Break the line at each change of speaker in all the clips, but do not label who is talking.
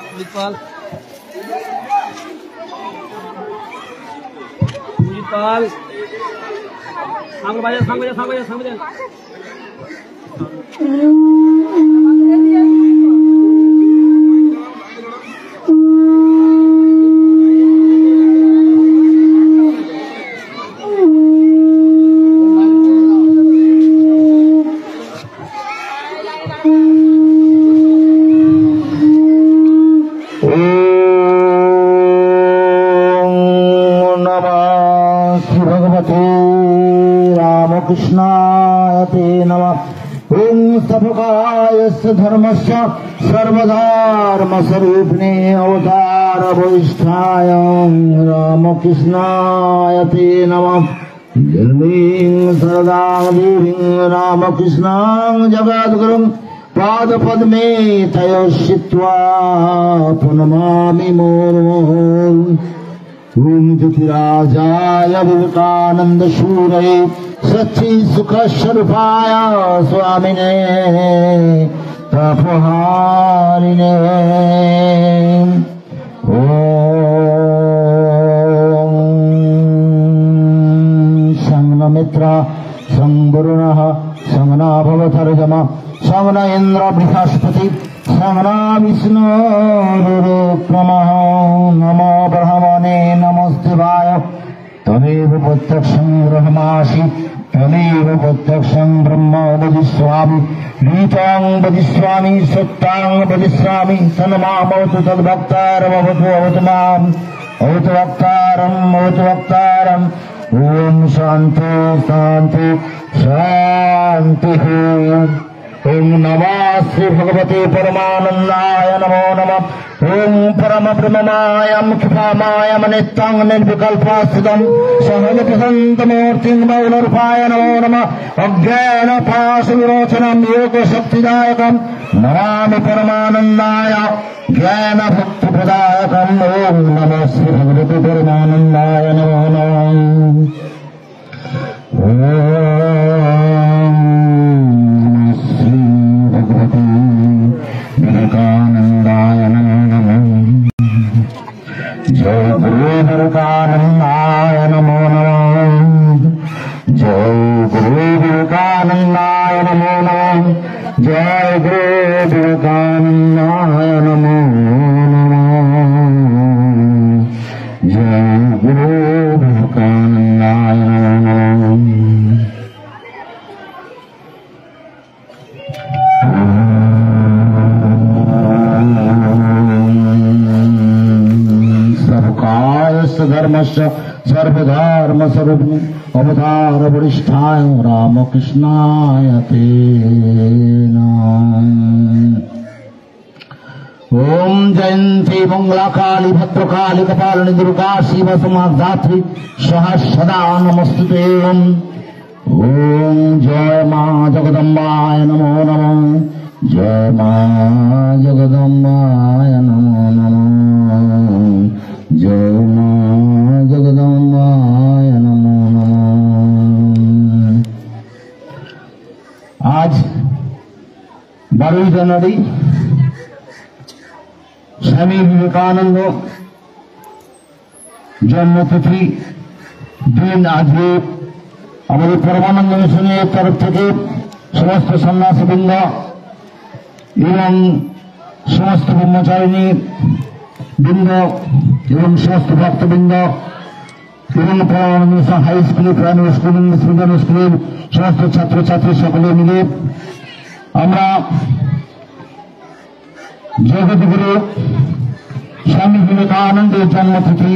Pujitpal. Pujitpal. Sang baja.
कृष्णाय ते नमः। ओम सफकायस्य धर्मस्य सर्वधर्मस्वरूपिणे अवतार वरिष्ठाय रामकृष्णाय ते नमः। जन्मीं सरदां देवीं रामकृष्णां जगद्गुरुं पादपद्मे तयोश्चित्वा प्रणमामि मुहुर्मुहुः। ओम ज्योतिराजाय विवेकानंद शूरये सच्ची सुख स्वरूपाय स्वामिने तपोहारिणे। ओम संग मित्र संग वरुणः संगना भवतर्जमा संगना इंद्र बृहस्पति संगना विष्णुरुक्रमः। नमो ब्रह्मणे नमोस्तुवाय तमेव प्रत्यक्षं ब्रह्मासि तमेव प्रत्यक्षं ब्रह्म वदिष्यामि गीतां वदिष्यामि सत्तां वदिष्यामि तन्मामवतु तद्भक्तारमवतु अवतु माम् अवतु वक्तारम्। ओम शान्ति शान्ति शान्तिः। ओम नमः श्री भगवते परमानंदाय नमो नमः। ओम परम ब्रह्ममाय मुख्यमाय नित्यं निर्विकल्पास्थितं सहजप्रसन्तमूर्तिं मौलरूपाय नमो नमः। अज्ञान पाशविमोचनं योग शक्तिदायकं नमामि परमानंदाय ज्ञान भक्ति प्रदायकम्। ओम नमः श्री भगवते परमानंदाय नमो नमः। विवेकानंदाय नमो नमः। जय गुरु विवेकानंदाय नमो नमः। जय गुरु विवेकानंदाय नमो नमः। जय गुरु विवेकानंदाय नमो नमः। जय गुरु विवेकानंदाय नमो नमः। धर्मस्य सर्वधर्मस्वरूपिणे अवतार वरिष्ठाय रामकृष्णाय ते नमः। ओम जयंती मंगला काली भद्रकाली कपालिनी दुर्गा शिव समाधात्री सदा नमस्तुते। ओम जय मां जगदम्बाय नमो नमः। जय मां जगदम्बाय नमो नमः। जय मां जगदम्बाय नमो नमः। आज 12 জানুয়ারি स्वामी विवेकानंद जन्मतिथि दिन। आज हमारे परमानंद मिशনের तरफ থেকে समस्त सन्यासीबृंद एवं समस्त ब्रह्मचारिणी বৃন্দ এবং সমস্ত ভক্তবৃন্দ এবং Paramananda high school primary school English medium স্কুলের সমস্ত ছাত্রছাত্রী সকলে মিলে আমরা জগৎগুরু স্বামী বিবেকানন্দের জন্মতিথি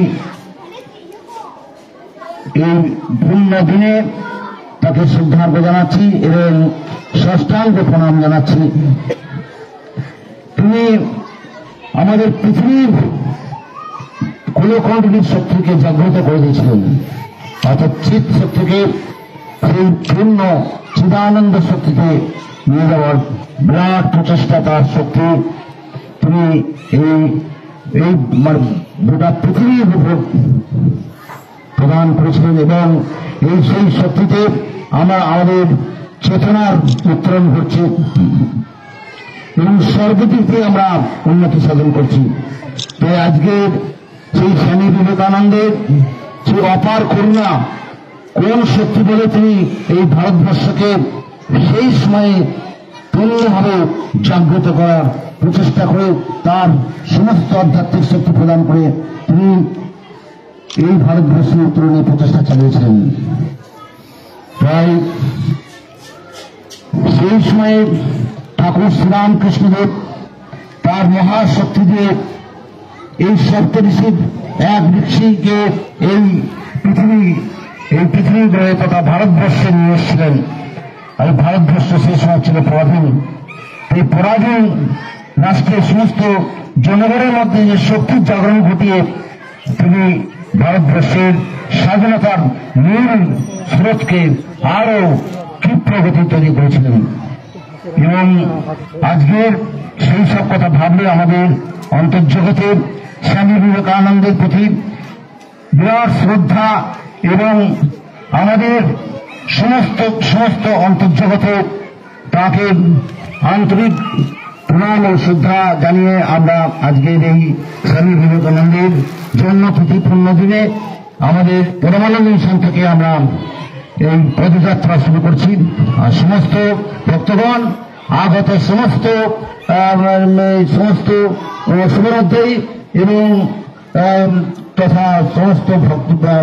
এই পূর্ণ দিনে তাকে শ্রদ্ধার্ঘ্য জানাচ্ছি এবং ষষ্ঠাঙ্গ প্রণাম জানাচ্ছি। তিনি আমাদের পৃথিবীর কুলকণ্ঠনীর শক্তিকে জাগ্রত করে দিয়েছিলেন, অর্থাৎ চিৎ শক্তিকে সেই পূর্ণ চিদানন্দ শক্তিতে নিয়ে যাওয়ার বিরাট প্রচেষ্টা, তার শক্তি তিনি এই গোটা পৃথিবীর উপর প্রদান করেছিলেন এবং সেই শক্তিতে আমরা আমাদের চেতনার উত্তরণ ঘটছে। এবং সর্বদিক দিয়ে আমরা উন্নতি সাধন করছি। তাই আজকে সেই স্বামী বিবেকানন্দের সেই অপার করুণা কোন শক্তি বলে তিনি এই ভারতবর্ষকে সেই সময়ে পূর্ণভাবে জাগ্রত করার প্রচেষ্টা করে তার সমস্ত আধ্যাত্মিক শক্তি প্রদান করে তিনি এই ভারতবর্ষের উত্তরণে প্রচেষ্টা চালিয়েছিলেন। তাই সেই সময়ে ঠাকুর শ্রীরামকৃষ্ণদেব তার মহাশক্তি দিয়ে এই সপ্তঋষির এক ঋষিকে এই পৃথিবী গ্রহে তথা ভারতবর্ষে নিয়ে এসেছিলেন। আর ভারতবর্ষ সেই সময় ছিল পরাধীন। এই পরাধীন রাষ্ট্রের সমস্ত জনগণের মধ্যে যে শক্তির জাগরণ ঘটিয়ে তিনি ভারতবর্ষের স্বাধীনতার মূল স্রোতকে আরো ক্ষিপ্র গতি তৈরি করেছিলেন। এবং আজকের সেই সব কথা ভাবলে আমাদের অন্তর্জগতের স্বামী বিবেকানন্দের প্রতি বিরাট শ্রদ্ধা এবং আমাদের সমস্ত অন্তর্জগতে তাকে আন্তরিক প্রণাম ও শ্রদ্ধা জানিয়ে আমরা আজকের এই স্বামী বিবেকানন্দের জন্মতিথি পূর্ণ দিনে আমাদের পরমানন্দ মিশন থেকে আমরা এই পদযাত্রা শুরু করছি। আর সমস্ত ভক্তগণ আগত সমস্ত শুভরাত্রি এবং তথা সমস্ত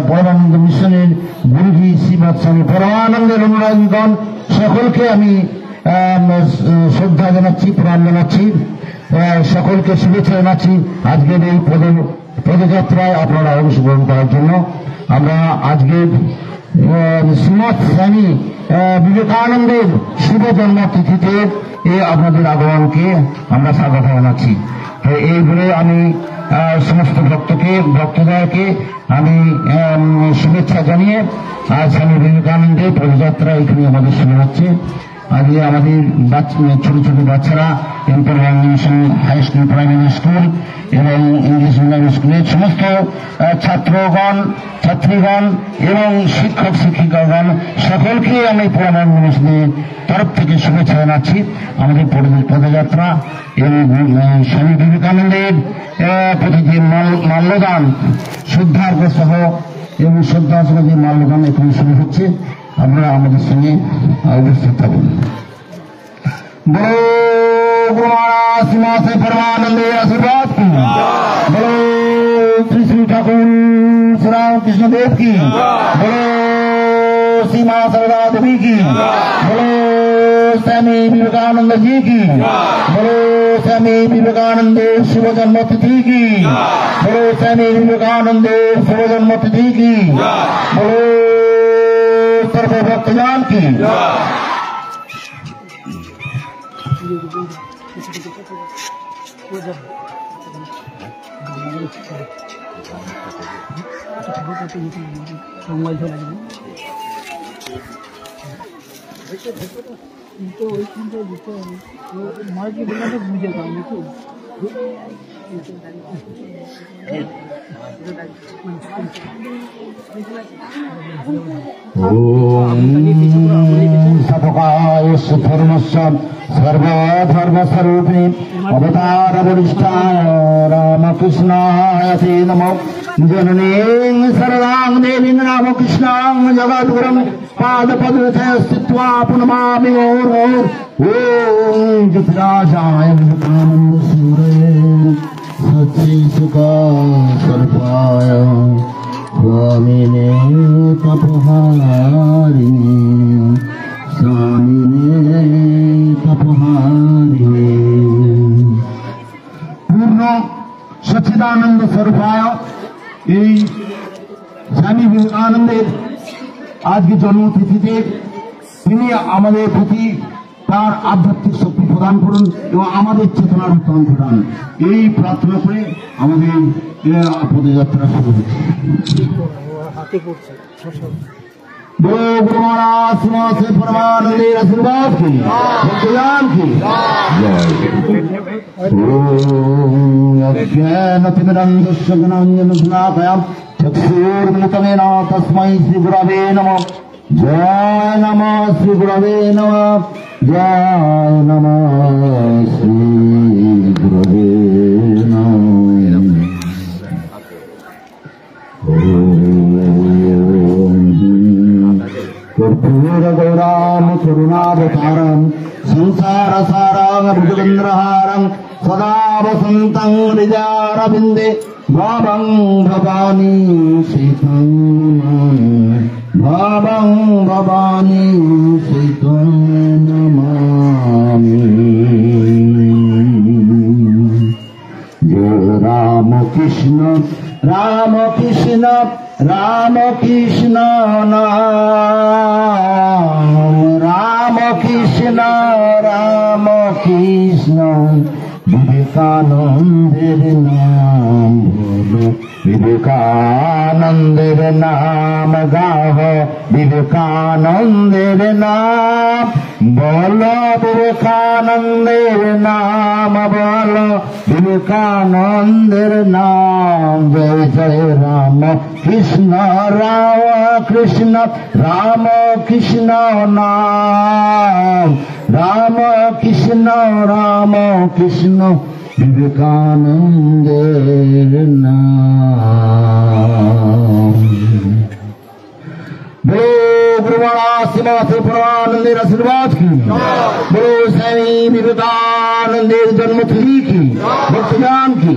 পরমানন্দ মিশনের গুরুজি শ্রীমৎ স্বামী পরমানন্দের অনুরাগীগণ সকলকে আমি শ্রদ্ধা জানাচ্ছি, প্রণাম জানাচ্ছি, সকলকে শুভেচ্ছা জানাচ্ছি। আজকের এই পদযাত্রায় আপনারা অংশগ্রহণ করার জন্য আমরা আজকের শ্রীমৎ স্বামী বিবেকানন্দের শুভ জন্মতিথিতে আপনাদের আগমনকে আমরা স্বাগত জানাচ্ছি। তো এই বলে আমি সমস্ত ভক্তদেরকে আমি শুভেচ্ছা জানিয়ে আজ স্বামী বিবেকানন্দের পদযাত্রা এখানে আমাদের শুরু হচ্ছে। আজকে আমাদের ছোট ছোট বাচ্চারা empire mission high school, primary school এবং ইংলিশ মিডিয়াম স্কুলের সমস্ত ছাত্রীগণ এবং শিক্ষক শিক্ষিকাগণ সকলকে আমি পরমানন্দ মিশনের তরফ থেকে শুভেচ্ছা জানাচ্ছি। আমাদের পদযাত্রা এবং স্বামী বিবেকানন্দের প্রতি যে মাল্যদান শ্রদ্ধার্ঘ সহ এবং শ্রদ্ধা সহ যে মাল্যদান এখানে শুরু হচ্ছে, আপনারা আমাদের সঙ্গে উপস্থিত থাকুন। বলো গুরু মহারাজ শ্রীমৎ পরমানন্দের আশীর্বাদ কি, বলো শ্রী শ্রী ঠাকুর শ্রীরামকৃষ্ণ দেব কি, বলো श्री मां शारदा देवी की, बोलो स्वामी विवेकानंद जी की, बोलो स्वामी विवेकानंद शुभ जन्मतिथि की, बोलो स्वामी विवेकानंद शुभ जन्मतिथि की, बोलो सर्व भक्तजन की। सपकाय धर्मस्य सर्वधर्मस्वरूपिणे अवतार वरिष्ठाय रामकृष्णाय ते नमः। जननी सरदां देवीं रामकृष्णां जगद्गुरुं पादपद्मे स्थित्वा पुनमामि ओम जपराजाय विवेकानन्दसूरये सच्चित्सुखस्वरूपाय स्वामिने तपहारिणे स्वामिने तपहारिणे पूर्ण सच्चिदानंद स्वरूपाय এই স্বামী বিবেকানন্দের আজকে জন্মতিথিতে তিনি আমাদের প্রতি তার আধ্যাত্মিক শক্তি প্রদান করুন এবং আমাদের চেতনার উত্তরণ ঘটান, এই প্রার্থনা করে আমাদের পদযাত্রা শুরু হচ্ছে। बोलो गुरु महाराज श्रीमत परमानंदेर आशीर्वाद की, भक्तजन की ज्ञानतिमिरन्धस्य ज्ञानाञ्जनशलाकया चक्षुरुन्मिलितं येन तस्मै श्री गुरवे नमः। जय नमः श्री गुरवे नमः। जय नमः श्री गुरवे नमः। कर्पूर गौराम करुणावतारम संसार सारांग भुजगेन्द्रहारं सदा वसन्तं हृदयारविन्दे भवं भवानी सीतं भवं भवानी सीतं नमामि। जय राम कृष्ण राम कृष्ण राम कृष्ण नाम राम कृष्ण विवेकानंदेर नाम बोलो विवेकानंदेर नाम गाओ विवेकानंदेर नाम बोलो विवेकानंदेर नाम बोलो विवेकानंदेर नाम। जय जय राम कृष्ण राम कृष्ण नाम राम कृष्ण विवेकानंदेर नाम। बोलो गुरुवाणा श्रीमती परमानंदेर आशीर्वाद की, बोलो स्वामी विवेकानंदेर जन्मतिथि की, भक्तज्ञान की।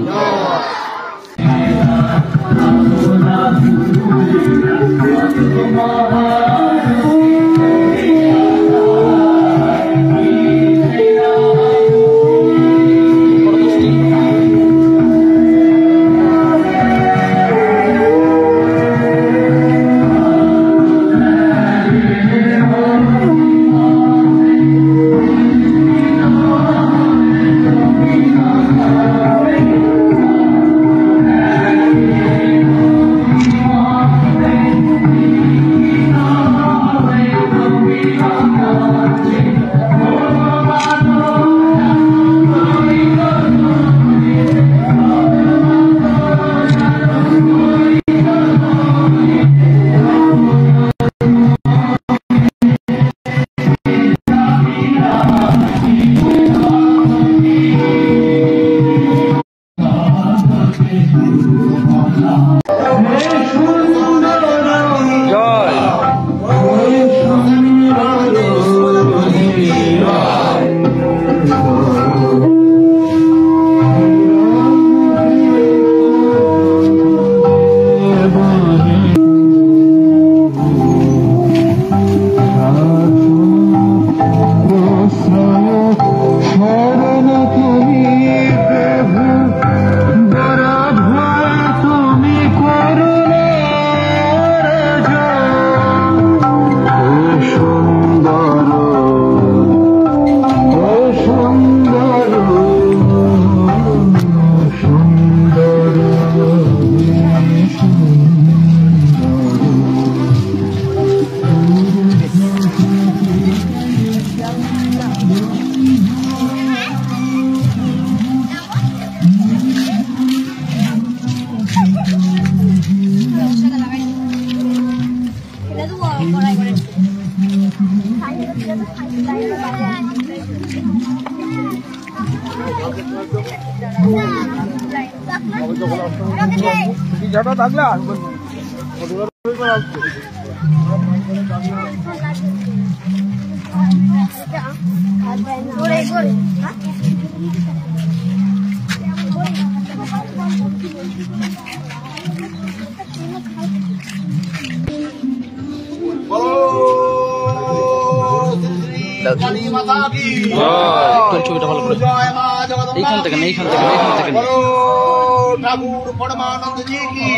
ठाकुर परमानंद जी की,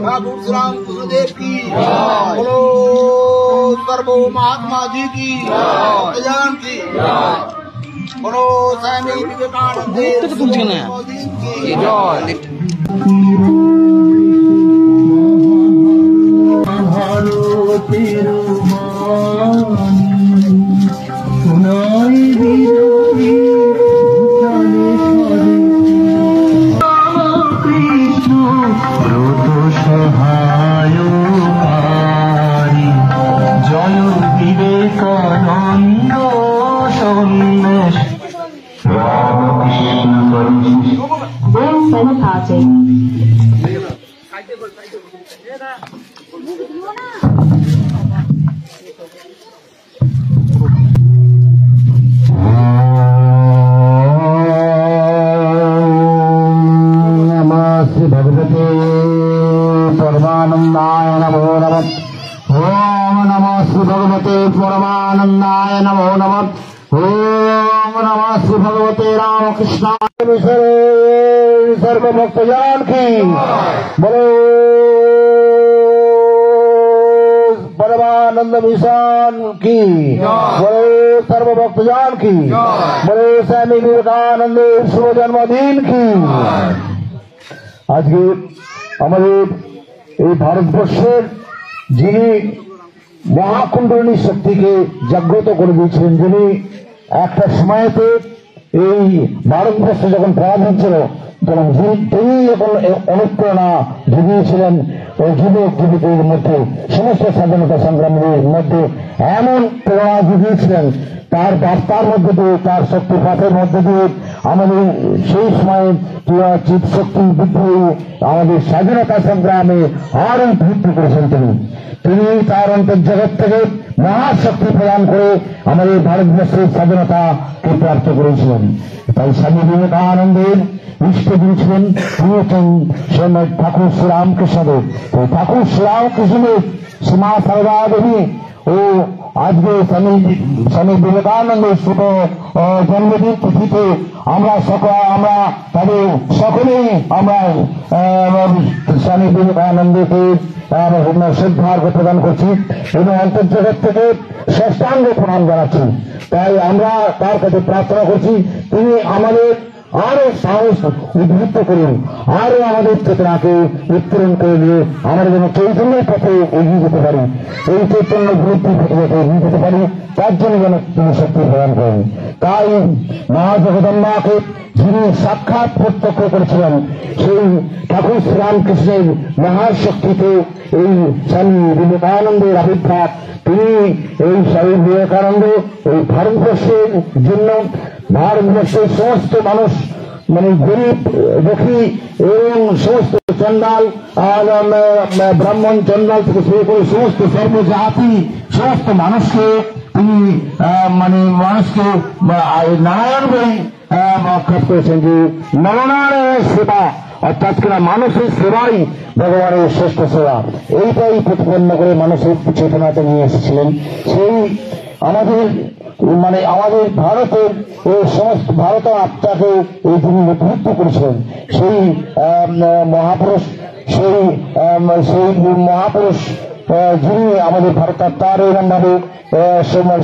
ठाकुर श्री राम गुरुदेव की, बोलो सर्वो महात्मा जी की, भगवान की, बोलो स्वामी विवेकानंद
सहायोकारी
কথা আছে।
भगवते परमानंदाय नमो नमः। ओम नमः श्री भगवते परमानंदाय नमो नमः। ओम नमः श्री भगवते रामकृष्णाय सर्वभक्तजन की बोलो। परमानंद मिशन की बोलो। सर्वभक्तजन की बोलो। स्वामी विवेकानंद शुभ जन्मदिन की। আজকে আমাদের এই ভারতবর্ষের যিনি মহাকুণ্ডলিনী শক্তিকে জাগ্রত করে দিয়েছিলেন, যিনি একটা সময়তে এই ভারতবর্ষ যখন পরাধীন ছিল তখন তিনি যখন অনুপ্রেরণা জুগিয়েছিলেন ওই যুবক যুবতীদের মধ্যে, সমস্ত স্বাধীনতা সংগ্রামীদের মধ্যে এমন প্রেরণা জুগিয়েছিলেন, তার বার্তার মধ্যে দিয়ে, তার শক্তিপাতের মধ্যে দিয়ে আমাদের সেই সময় চিৎ শক্তি বিদ্রোহী আমাদের স্বাধীনতা সংগ্রামে আরো বৃদ্ধি করেছেন। তিনি তার অন্তর্জগৎ থেকে মহাশক্তি প্রদান করে আমাদের ভারতবর্ষের স্বাধীনতাকে প্রাপ্ত করেছিলেন। তাই স্বামী বিবেকানন্দের ইষ্টদিন ছিলেন প্রিয়তম ঠাকুর শ্রীরামকৃষ্ণদেব। তো ঠাকুর শ্রীরামকৃষ্ণদেব শ্রীমা সারদা দেবী ও আজকে স্বামী বিবেকানন্দের শুভ জন্মদিন তিথিতে আমরা তাদের সকলেই আমরা স্বামী বিবেকানন্দকে শ্রদ্ধার্ঘ্য প্রদান করছি এবং অন্তর্জগৎ থেকে ষষ্ঠাঙ্গ প্রণাম জানাচ্ছি। তাই আমরা তার কাছে প্রার্থনা করছি তিনি আমাদের আরো সাহস উদ্বুদ্ধ করুন, আরো আমাদের চেতনাকে উত্তরণ করে দিয়ে আমরা যেন চৈতন্যের পথে এগিয়ে যেতে পারি, এই চৈতন্য বৃত্তির পথে এগিয়ে যেতে পারি, তার জন্য যেন তিনি শক্তি প্রদান করেন। তাই মা জগদম্বাকে যিনি সাক্ষাৎ প্রত্যক্ষ করেছিলেন সেই ঠাকুর শ্রীরামকৃষ্ণের মহাশক্তিতে এই স্বামী বিবেকানন্দের আবির্ভাব। তিনি এই স্বামী বিবেকানন্দ এই ভারতবর্ষের জন্য ভারতবর্ষের সমস্ত মানুষ মানে গরিব দুঃখী এবং সমস্ত চন্ডাল ব্রাহ্মণ চন্ডাল থেকে শুরু করে সমস্ত সর্বজাতি সমস্ত মানুষকে তিনি মানুষকে নারায়ণ বলে আখ্যাত করেছেন যে নরনারায়ণের সেবা, অর্থাৎ কিনা মানুষের সেবাই ভগবানের শ্রেষ্ঠ সেবা। এইটাই প্রতিপন্ন করে মানুষের চেতনাতে নিয়ে এসেছিলেন। সেই আমাদের ভারতের এই সমস্ত ভারতের আত্মাকে এই যিনি উদ্বুদ্ধ করেছিলেন সেই মহাপুরুষ যিনি আমাদের ভারত আত্মার এরকম ভাবে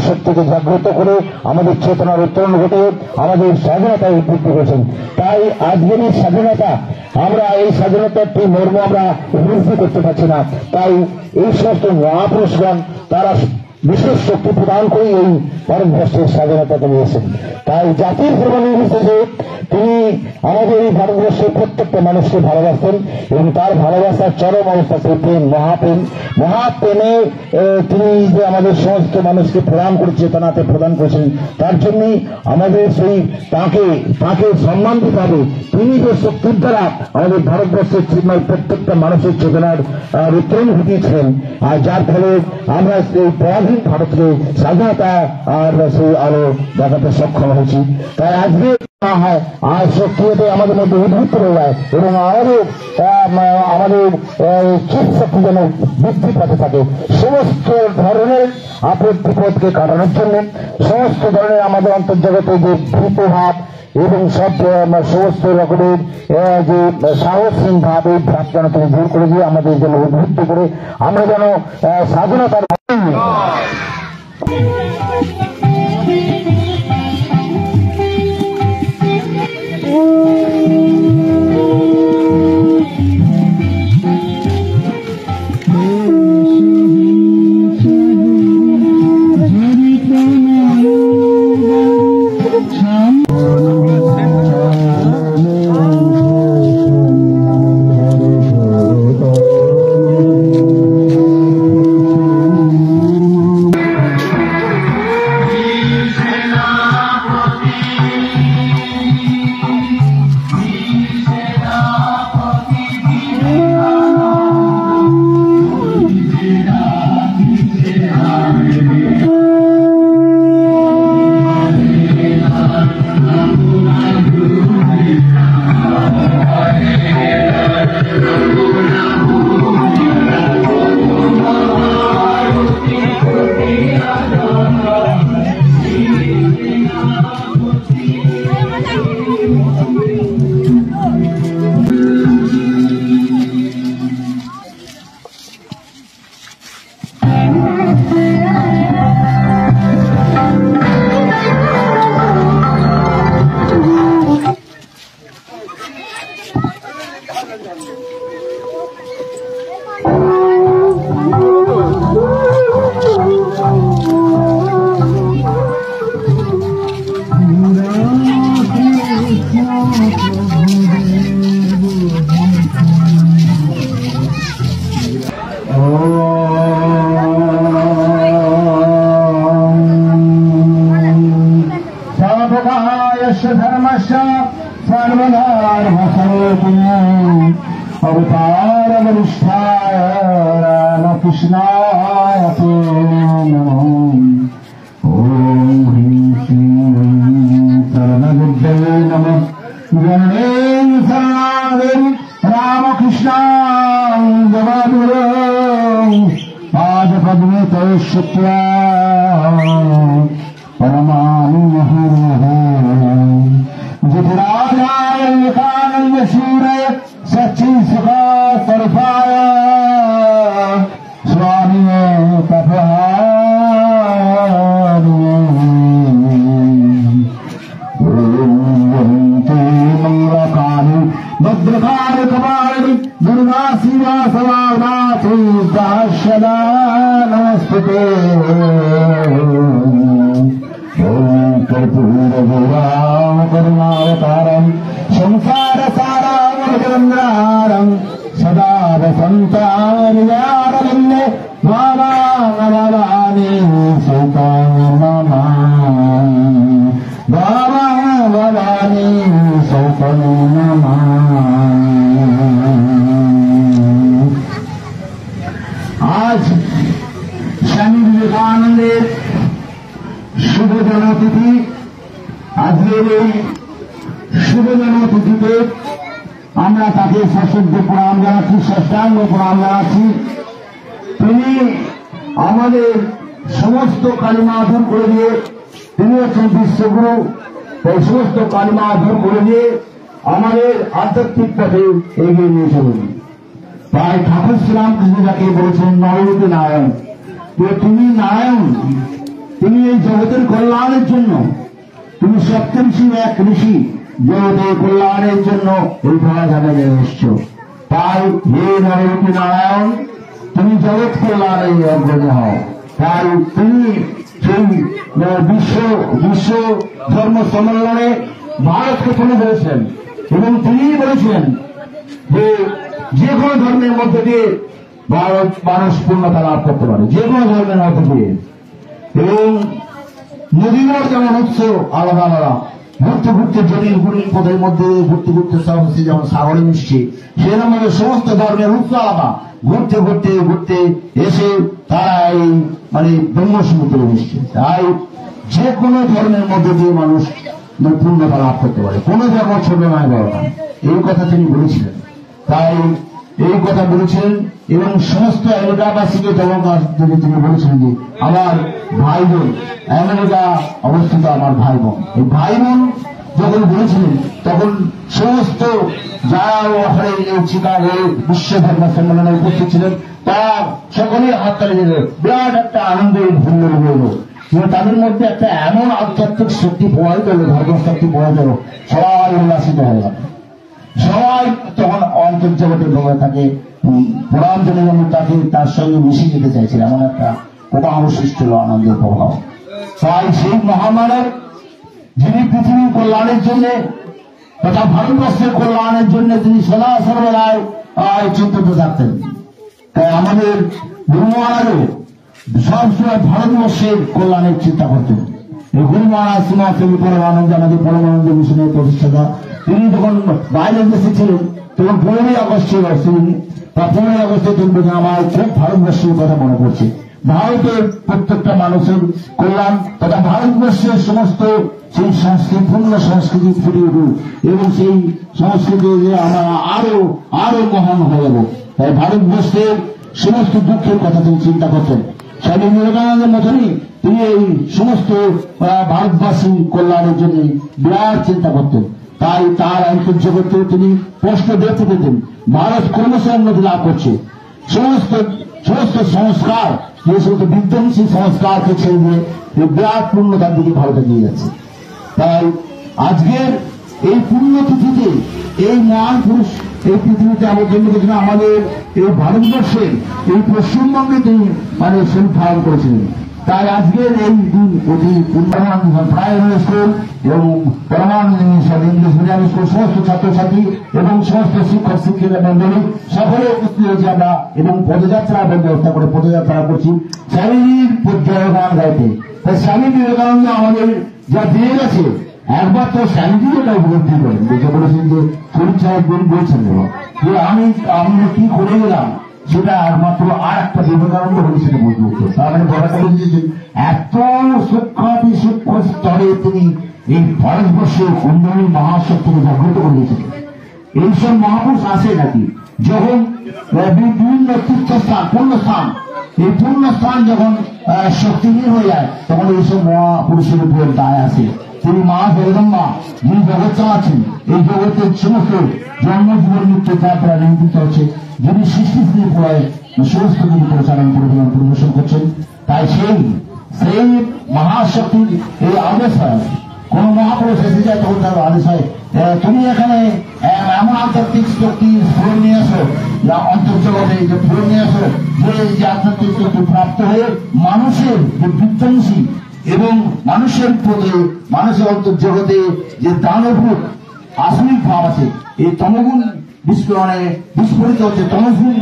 শক্তিকে জাগ্রত করে আমাদের চেতনার উত্তরণ ঘটে আমাদের স্বাধীনতা উদ্বুদ্ধ করেছেন। তাই আজকের এই স্বাধীনতা আমরা এই স্বাধীনতার মর্ম আমরা উপলব্ধি করতে পারছি না। তাই এই সমস্ত মহাপুরুষগণ তারা বিশেষ শক্তি প্রদান করে এই ভারতবর্ষের স্বাধীনতাকে নিয়েছেন। তাই জাতির ধর্ম নির্বিশেষে তিনি আমাদের এই ভারতবর্ষের প্রত্যেকটা মানুষকে ভালোবাসতেন এবং তার ভালোবাসার চরম অবস্থা প্রেম, মহাপ্রেমে তিনি যে আমাদের সমস্ত মানুষকে প্রদান করে চেতনাতে প্রদান করেছেন, তার জন্যই আমাদের সেই তাকে সম্মান দিতে হবে। তিনি যে শক্তির দ্বারা আমাদের ভারতবর্ষের প্রত্যেকটা মানুষের চেতনার উত্তরণ ঘটিয়েছিলেন, আর যার ফলে আমরা এই পরাধীন ভারতকে স্বাধীনতা আর সেই আলো দেখাতে সক্ষম হয়েছি। তাই আজকে না হয় আর শক্তিতে আমাদের মধ্যে উদ্বুদ্ধ হয়ে যায় এবং আমাদের চিৎ শক্তি যেন বৃদ্ধি পেতে থাকে। সমস্ত ধরনের আপদ বিপদকে কাটানোর জন্য সমস্ত ধরনের আমাদের অন্তর্জগতে যে ভূতভাব এবং সমস্ত রকমের যে সাহসহীন ভাব এই ভাব যেন তিনি দূর করে দিয়ে আমাদের যেন উদ্বুদ্ধ করে আমরা যেন স্বাধীনতার
Krishna
धर्मस्य सर्वधर्मस्वरूपिणे अवतारवरिष्ठाय रामकृष्णाय ते नमः। ॐ ह्रीं श्रीं शरणबुद्धये नमः। जननी शरणागतिं रामकृष्णां जगद्गुरो पादपद्मे तव श्रुत्वा विवेकानंद सूर्य सच्ची सुखा तरफाय स्वामी मंगलकाली भद्रकाली कपाली दुर्गा शिवा सवानाथी दाशदा नमस्ते। कर्पूरगौरां करुणावतारं संसारसारां सदा वसन्तानिवारण्ये वामानवानि सौपनमामि वामानवानि सौपनमामि। आज स्वामी विवेकानंदेर शुभ जन्मतिथि। আজকের এই শুভ জন্মতিথিতে আমরা তাকে সশ্রদ্ধ প্রণাম জানাচ্ছি, সাষ্টাঙ্গ প্রণাম জানাচ্ছি। তিনি আমাদের সমস্ত কালিমা দূর করে দিয়ে, তিনি হচ্ছেন বিশ্বগুরু। এই সমস্ত কালিমা দূর করে দিয়ে আমাদের আধ্যাত্মিক পথে এগিয়ে নিয়ে চলুন। তাই ঠাকুর শ্রীরামকৃষ্ণ যাকে বলেছেন নররূপী নারায়ণ, তিনি নারায়ণ, তিনি এই জগতের কল্যাণের জন্য, তুমি সপ্তর্ষি এক ঋষি, জগতের কল্যাণের জন্য এই ধরা জায়গায় এসছ। তাই হে নররূপী নারায়ণ, তুমি জগৎ কল্যাণে অগ্রণী হও। তাই তিনি সেই বিশ্ব ধর্ম সম্মেলনে ভারতকে তুলে ধরেছেন এবং তিনি বলেছিলেন যে কোনো ধর্মের মধ্যে দিয়ে ভারত মানুষ পূর্ণতা লাভ করতে পারে, যে কোনো ধর্মের মধ্যে দিয়ে। এবং নদীগুলোর যেমন উৎস আলাদা আলাদা, ঘুরতে ঘুরতে জটিল গুড়ির পথের মধ্যে ঘুরতে ঘুরতে সব যেমন সাগরে মিশছে, সেরকম ভাবে সমস্ত ধর্মের উৎস আলাদা, ঘুরতে ঘুরতে ঘুরতে এসে তারা এই ব্রহ্মসমুদ্রে মিশছে। তাই যে কোনো ধর্মের মধ্যে দিয়ে মানুষ পূর্ণতা লাভ করতে পারে, কোনো ধর্ম ছোট নয় বড় নয়, এই কথা তিনি বলেছিলেন। তাই এই কথা বলেছিলেন এবং সমস্ত আমেরিকাবাসীকে তিনি বলেছিলেন যে আমার ভাই বোন, আমেরিকা অবস্থিত আমার ভাই বোন, এই ভাই বোন যখন বলেছিলেন তখন সমস্ত যারা ওখানে চিকাগো বিশ্ব ধর্ম সম্মেলনে উপস্থিত ছিলেন তারা সকলেই হাততালি দিল, বিরাট একটা আনন্দের ভুল্ল হল। তাদের মধ্যে একটা এমন আধ্যাত্মিক শক্তি প্রবাহিত হল, ধর্ম শক্তি প্রবাহিত হল, সবাই উল্লাসিত হয়ে গেল। সবাই তখন অন্তর্জগতের লোক তাকে প্রণাম জানিয়ে এবং তাকে তার সঙ্গে মিশিয়ে যেতে চাইছিল, এমন একটা প্রবাহ সৃষ্টি হল, আনন্দের প্রভাব। তাই সেই মহামানব যিনি পৃথিবীর কল্যাণের জন্য তথা ভারতবর্ষের কল্যাণের জন্য তিনি সদা সর্বদায় চিন্তিত থাকতেন। তাই আমাদের গুরু মহারাজও সবসময় ভারতবর্ষের কল্যাণের চিন্তা করতেন। এই গুরু মহারাজ শ্রীমৎ পরমানন্দ, আমাদের পরমানন্দ মিশনের প্রতিষ্ঠাতা, তিনি যখন বাইরের দেশে ছিলেন তখন 15ই আগস্টে বা 15ই আগস্টে তিনি বলছেন আমার খুব ভারতবর্ষের কথা মনে পড়ছে, ভারতের প্রত্যেকটা মানুষের কল্যাণ তথা ভারতবর্ষের সমস্ত সেই সংস্কৃতি, পূর্ণ সংস্কৃতি ফুটে উঠুক এবং সেই সংস্কৃতি আমরা আরো মহান হয়ে যাব। তাই ভারতবর্ষের সমস্ত দুঃখের কথা তিনি চিন্তা করতেন। স্বামী বিবেকানন্দের মতনই তিনি এই সমস্ত ভারতবাসীর কল্যাণের জন্য বিরাট চিন্তা করতেন। তাই তার অন্তর্জগতেও তিনি স্পষ্ট দেখতে পেতেন ভারত ক্রমশ উন্নতি লাভ করছে। সমস্ত সংস্কার, যে সমস্ত বিধ্বংসী সংস্কারকে ছেড়ে দিয়ে বিরাট পূর্ণতার দিকে ভারত এগিয়ে যাচ্ছে। তাই আজকের এই পুণ্যতিথিতে এই মহান পুরুষ এই পৃথিবীতে আমার জন্য করেছেন, আমাদের এই ভারতবর্ষের এই পশ্চিমবঙ্গে তিনি মানে শরীর ধারণ করেছিলেন। তাই আজকের এই দিন অতি পূর্ণানন্দ প্রাইমারি স্কুল এবং পরমানন্দ ইংলিশ মিডিয়াম স্কুল সমস্ত ছাত্রছাত্রী এবং সমস্ত শিক্ষক শিক্ষিকা মন্ডলী সকলে উপস্থিত হয়েছে আমরা, এবং পদযাত্রা ব্যবস্থা করে পদযাত্রা করছি স্বামীজির জয়গান গাইতে। তাই স্বামী বিবেকানন্দ আমাদের যা দিয়ে গেছে, একবার তো স্বামীজি এটা উপলব্ধি করেন, যেটা বলেছেন যে শরীর সাহেব বলছেন যে আমি কি করে গেলাম, সেটা একমাত্র আর একটা বিবেকানন্দ হলে সেটা বুঝতে হতো। তার মানে বলাটা বুঝেছেন এত সূক্ষ্মাতি সূক্ষ্ম স্তরে তিনি এই ভারতবর্ষের কুণ্ডলী মহাশক্তিকে জাগ্রত করে দিয়েছিলেন। এইসব মহাপুরুষ আসে নাকি যখন বিভিন্ন তীর্থস্থান পুণ্যস্থান, এই পুণ্যস্থান যখন শক্তিহীন হয়ে যায়, তখন এইসব মহাপুরুষের উপর দায় আসে। তিনি মা জগদম্বা যিনি জগৎ চালাচ্ছেন, এই জগতের সমস্ত জন্ম জীবন মৃত্যু তার দ্বারা নিয়ন্ত্রিত হচ্ছে, যিনি সৃষ্টি স্থিতি পড়ায় সমস্ত কিছু পরিবেশন করছেন। তাই সেই মহাশক্তির এই আদেশ হয়, কোন মহাপুরুষ এসে যায় তখন তার আদেশ হয় তুমি এখানে এমন আধ্যাত্মিক শক্তি ফোরন নিয়ে আসো, অন্তর্জগতে যে ফোরন নিয়ে আসো, যে আধ্যাত্মিক শক্তি প্রাপ্ত হয়ে মানুষের যে বিধ্বংসী এবং মানুষের প্রতি মানুষের অন্তর্জগতে যে দানভূত আসমিক ভাব আছে, এই তমগুণ বিস্ফোরিত হচ্ছে, তমগুণ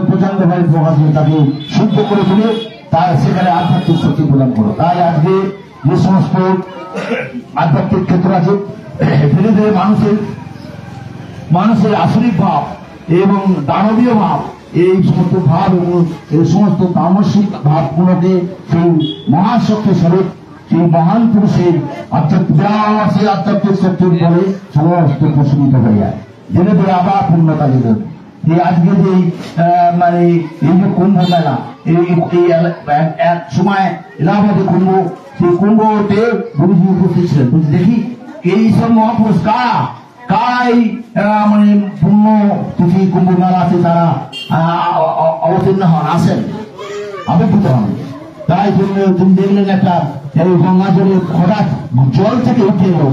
প্রচন্ড ভাবে প্রকাশ হয়ে তাকে শুদ্ধ করে তুলে তাই সেখানে আধ্যাত্মিক শক্তি প্রদান করো। তাই আজকে যে সমস্ত আধ্যাত্মিক ক্ষেত্র আছে, ধীরে ধীরে মানুষের আসরিক ভাব এবং দানবীয় ভাব, এই সমস্ত ভাব এবং এই সমস্ত তামসিক ভাবগুলোকে সেই মহাশক্তি স্বরূপ সেই মহান পুরুষের আধ্যাত্মিক শক্তির পরে সমস্ত প্রশমিত হয়ে যায়, ধীরে ধীরে আবার পূর্ণতা যেতে। এই আজকে যে মানে এই যে কুম্ভ মেলা, এই এক সময় এলাহাবাদে কুম্ভ, সেই কুম্ভতে গুরুজি উপস্থিত ছিলেন। বুঝি দেখি এই সব মহাপুরুষ কারাই মানে পূর্ণ তিথি কুম্ভ মেলা আছে, তারা অবতীর্ণ হন, আসেন, আবির্ভূত হন। তাই জন্য তুমি দেখলেন একটা এই গঙ্গা জলে হঠাৎ জল থেকে উঠে এলো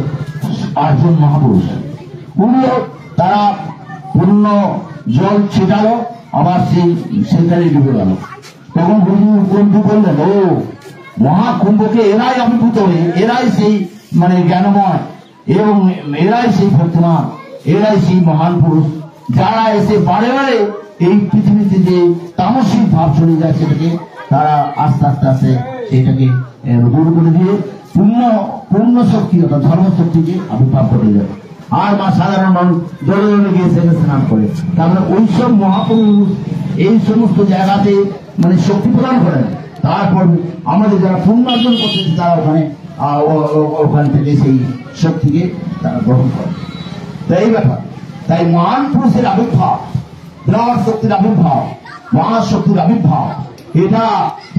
8 জন মহাপুরুষ, উনিও তারা পূর্ণ জল ছেটালো, আবার সেখানে ডুবে গেল। তখন বন্ধু বললেন ও মহাকুম্ভকে এরাই আবির্ভূত হয়ে, এরাই সেই মানে জ্ঞানময় এবং এরাই সেই ভক্তিমান, এরাই সেই মহান পুরুষ যারা এসে বারে বারে এই পৃথিবীতে যে তামসিক ভাব চলে যায় সেটাকে তারা আস্তে আস্তে আস্তে সেটাকে দূর করে দিয়ে পূর্ণ শক্তি অর্থাৎ ধর্মশক্তিকে আবির্ভাব করে যায়। আর সাধারণ মানুষ জলে জলে গিয়ে সেখানে স্নান করে। তারপরে ওইসব মহাপুরুষ এই সমস্ত জায়গাতে মানে শক্তি প্রদান করেন, তারপর আমাদের যারা পুণ্যার্জন করতেছে তারা ওখান থেকে সেই শক্তিকে তারা গ্রহণ করে। তাই এই ব্যাপার, তাই মহান পুরুষের আবির্ভাব, বিরাট শক্তির আবির্ভাব, মহাশক্তির আবির্ভাব, এটা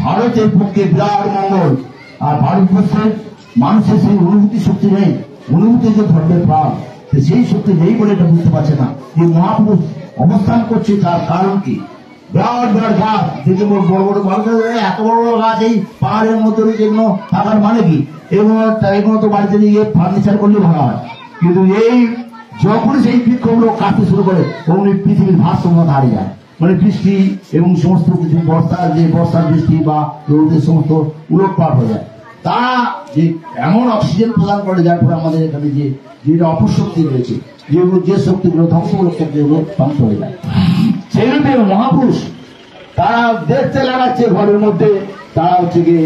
ভারতের পক্ষে বিরাট মঙ্গল। আর ভারতবর্ষের মানুষের সেই অনুভূতি শক্তি নেই, অনুভূতি যে ধর্মের প্রাণ, সেই শক্তি নেই বলে এটা বুঝতে পারছে না। এই মহাপুরুষ অবস্থান করছে, তার কারণ কি? বিরাট বিরাট গাছ, দেখে বড় বড় মানুষের এত বড় বড় গাছ এই পাহাড়ের মধ্যে যেগুলো থাকার মানে কি? এগুলো তো বাড়িতে নিয়ে ফার্নিচার করলে ভালো হয়, কিন্তু এই যখন সেই বৃক্ষগুলো কাটতে শুরু করে অমনি পৃথিবীর ভারসাম্য হারিয়ে যায়। মানে বৃষ্টি এবং সমস্ত কিছু বর্ষার বৃষ্টি বা রোদের সমস্ত উলটপাট হয়ে যায়। তারা যে এমন অক্সিজেন প্রদান করে, যার ফলে আমাদের এখানে যেটা অপশক্তি রয়েছে, যেগুলো যে শক্তিগুলো ধ্বংসমূলক শক্তি এগুলো ধ্বংস হয়ে যায়। সেইরূপে মহাপুরুষ তারা দেখতে লাগাচ্ছে ঘরের মধ্যে, তারা হচ্ছে গিয়ে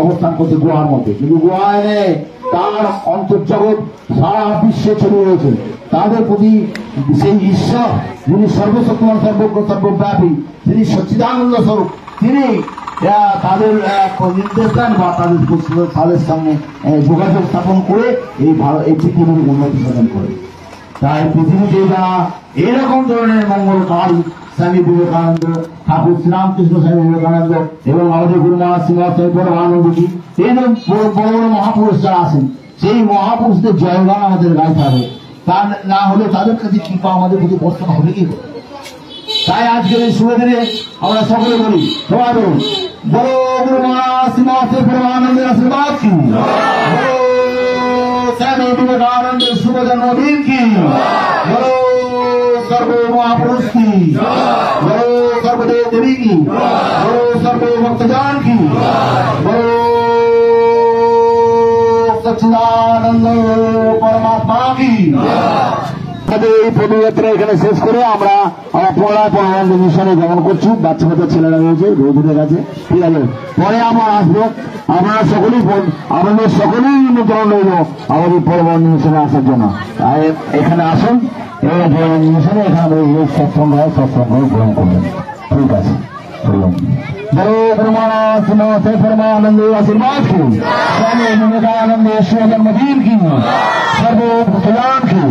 অবস্থান করছে গুহার মধ্যে, কিন্তু গুহায় নেই, তার অন্তর্জগৎ সারা বিশ্বে ছড়িয়ে রয়েছে। তাদের প্রতি সেই ঈশ্বর যিনি সর্বশক্তিমান সর্বব্যাপী, তিনি সচ্চিদানন্দ স্বরূপ, তিনি তাদের নির্দেশ দেন বা তাদের সামনে যোগাযোগ স্থাপন করে এই পৃথিবীর উন্নতি সাধন করে। তাই পৃথিবীতে যারা এরকম ধরনের মঙ্গলকারী স্বামী বিবেকানন্দ, ঠাকুর শ্রীরামকৃষ্ণ স্বামী বিবেকানন্দ এবং আমাদের গুরু মহারাজ শ্রীমৎ পরমানন্দজি, এইরকম বড় বড় মহাপুরুষ যারা আছেন, সেই মহাপুরুষদের জয়গান আমাদের গাইতে হবে। তা না হলে তাদের কাছে কৃপা আমাদের প্রতি বর্ষণ হবে কি করে? তাই আজকের এই শুভ দিনে আমরা সকলে বলি, সবাই বলুন বড় গুরু মহারাজ শ্রীমৎ পরমানন্দের আশীর্বাদ কি, বড় স্বামী বিবেকানন্দের শুভ জন্মদিন কি, বড়
महापुरुष की, बोलो सर्वदेव देवी की, बोलो सर्व भक्तजन की, बोलो सच्चिदानंद परमात्मा की।
এই পদযাত্রা এখানে শেষ করে আমরা আমার পড়ায় পরমানন্দ মিশনে গমন করছি। বাচ্চা বাচ্চা ছেলেরা রয়েছে রোদের কাছে, ঠিক আছে। পরে আমরা আসবো, আপনারা সকলেই আমাদের সকলেই নিমন্ত্রণ রইল আমাদের পরমানন্দ মিশনে আসার জন্য। এখানে আসুন এবং পরমানন্দ মিশনে এখানে সৎসঙ্গ হয়, সৎসঙ্গ গ্রহণ করবেন, ঠিক আছে। বড় परमानंद आशीर्वाद की, स्वामी विवेकानंद ईश्वर जन्मदिन की, सर्व भक्तजन की।